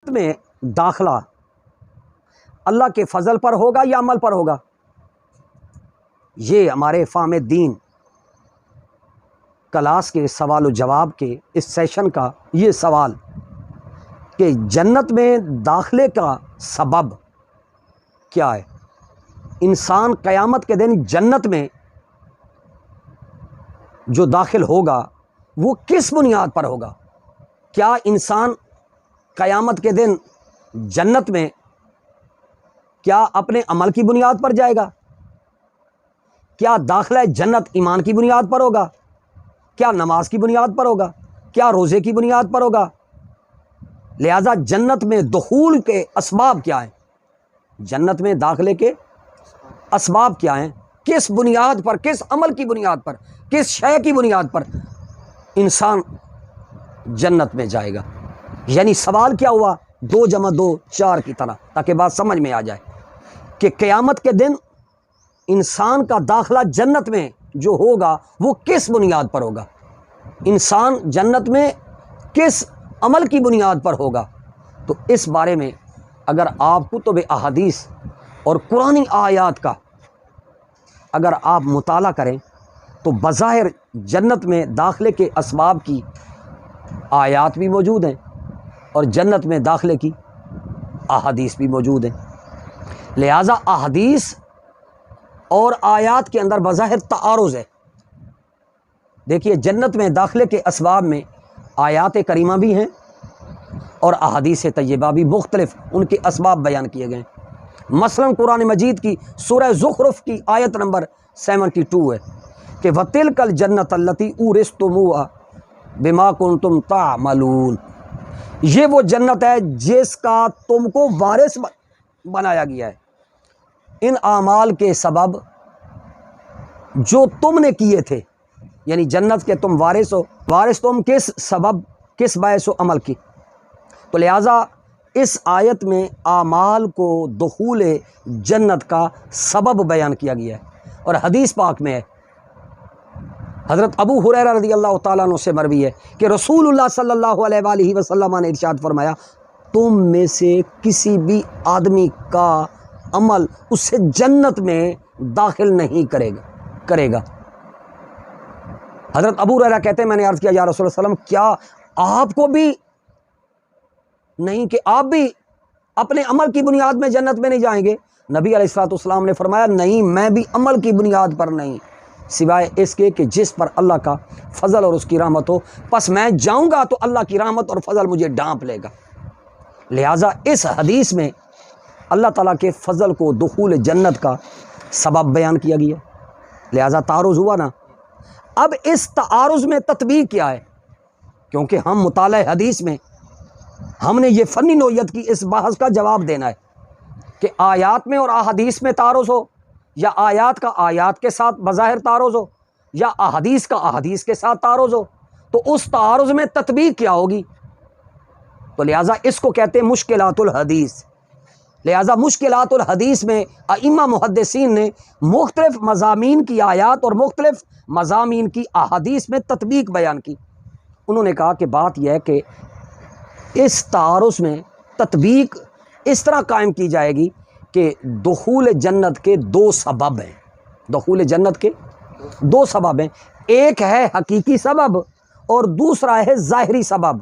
میں داخلہ اللہ کے فضل پر ہوگا یا عمل پر ہوگا؟ یہ ہمارے فہم دین کلاس کے سوال و جواب کے اس سیشن کا یہ سوال کہ جنت میں داخلے کا سبب کیا ہے؟ انسان قیامت کے دن جنت میں جو داخل ہوگا وہ کس بنیاد پر ہوگا؟ کیا انسان قیامت کے دن جنت میں کیا اپنے عمل کی بنیاد پر جائے گا؟ کیا داخلہ جنت ایمان کی بنیاد پر ہوگا؟ کیا نماز کی بنیاد پر ہوگا؟ کیا روزے کی بنیاد پر ہوگا؟ لہذا جنت میں دخول کے اسباب کیا ہیں؟ جنت میں داخلے کے اسباب کیا ہیں؟ کس بنیاد پر، کس عمل کی بنیاد پر، کس شے کی بنیاد پر انسان جنت میں جائے گا؟ یعنی سوال کیا ہوا؟ 2 + 2 4 کی طرح، تاکہ بات سمجھ میں آ جائے کہ قیامت کے دن انسان کا داخلہ جنت میں جو ہوگا وہ کس بنیاد پر ہوگا؟ انسان جنت میں کس عمل کی بنیاد پر ہوگا؟ تو اس بارے میں اگر آپ کتب احادیث اور قرآنی آیات کا اگر آپ مطالعہ کریں تو بظاہر جنت میں داخلے کے اسباب کی آیات بھی موجود ہیں اور جنت میں داخلے کی احادیث بھی موجود ہیں۔ لہذا احادیث اور آیات کے اندر بظاہر تعارض ہے۔ دیکھیے جنت میں داخلے کے اسباب میں آیات کریمہ بھی ہیں اور احادیث طیبہ بھی، مختلف ان کے اسباب بیان کیے گئے ہیں۔ مثلا قرآن مجید کی سورہ زخرف کی آیت نمبر 72 ہے کہ وَتِلْكَ الْجَنَّةَ الَّتِي أُورِثْتُمُوهَا بِمَا كُنْتُمْ تَعْمَلُونَ، یہ وہ جنت ہے جس کا تم کو وارث بنایا گیا ہے ان اعمال کے سبب جو تم نے کیے تھے، یعنی جنت کے تم وارث ہو۔ وارث تم کس سبب، کس باعث و عمل کی؟ تو لہٰذا اس آیت میں اعمال کو دخول جنت کا سبب بیان کیا گیا ہے، اور حدیث پاک میں ہے، حضرت ابو ہریرہ رضی اللہ تعالیٰ عنہ سے مروی ہے کہ رسول اللہ صلی اللہ علیہ وآلہ وسلم نے ارشاد فرمایا، تم میں سے کسی بھی آدمی کا عمل اسے جنت میں داخل نہیں کرے گا۔ حضرت ابو ہریرہ کہتے ہیں میں نے عرض کیا یا رسول اللہ صلی اللہ علیہ وسلم، کیا آپ کو بھی نہیں کہ آپ بھی اپنے عمل کی بنیاد میں جنت میں نہیں جائیں گے؟ نبی علیہ الصلوۃ والسلام نے فرمایا نہیں، میں بھی عمل کی بنیاد پر نہیں، سوائے اس کے کہ جس پر اللہ کا فضل اور اس کی رحمت ہو، پس میں جاؤں گا تو اللہ کی رحمت اور فضل مجھے ڈھانپ لے گا۔ لہٰذا اس حدیث میں اللہ تعالیٰ کے فضل کو دخول جنت کا سبب بیان کیا گیا، لہٰذا تعارض ہوا نا۔ اب اس تعارض میں تطبیق کیا ہے؟ کیونکہ ہم مطالعہ حدیث میں ہم نے یہ فنی نوعیت کی اس بحث کا جواب دینا ہے کہ آیات میں اور احادیث میں تعارض ہو، یا آیات کا آیات کے ساتھ بظاہر تعارض ہو، یا احادیث کا احادیث کے ساتھ تعارض ہو، تو اس تعارض میں تطبیق کیا ہوگی؟ تو لہٰذا اس کو کہتے ہیں مشکلات الحدیث۔ لہٰذا مشکلات الحدیث میں ائمہ محدثین نے مختلف مضامین کی آیات اور مختلف مضامین کی احادیث میں تطبیق بیان کی۔ انہوں نے کہا کہ بات یہ ہے کہ اس تعارض میں تطبیق اس طرح قائم کی جائے گی کہ دخول جنت کے 2 سبب ہیں۔ دخول جنت کے 2 سبب ہیں، ایک ہے حقیقی سبب اور دوسرا ہے ظاہری سبب۔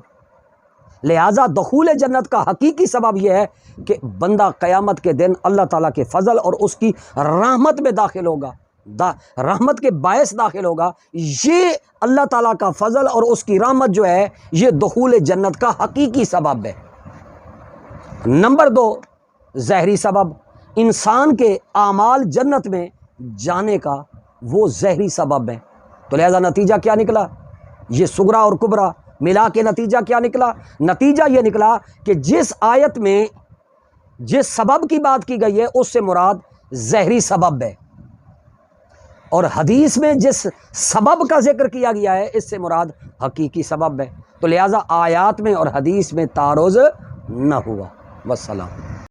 لہٰذا دخول جنت کا حقیقی سبب یہ ہے کہ بندہ قیامت کے دن اللہ تعالیٰ کے فضل اور اس کی رحمت میں داخل ہوگا، رحمت کے باعث داخل ہوگا۔ یہ اللہ تعالیٰ کا فضل اور اس کی رحمت جو ہے یہ دخول جنت کا حقیقی سبب ہے۔ نمبر 2 ظاہری سبب، انسان کے اعمال جنت میں جانے کا وہ ظاہری سبب ہے۔ تو لہذا نتیجہ کیا نکلا؟ یہ صغرا اور کبرا ملا کے نتیجہ کیا نکلا؟ نتیجہ یہ نکلا کہ جس آیت میں جس سبب کی بات کی گئی ہے اس سے مراد ظاہری سبب ہے، اور حدیث میں جس سبب کا ذکر کیا گیا ہے اس سے مراد حقیقی سبب ہے۔ تو لہٰذا آیات میں اور حدیث میں تعارض نہ ہوا۔ والسلام۔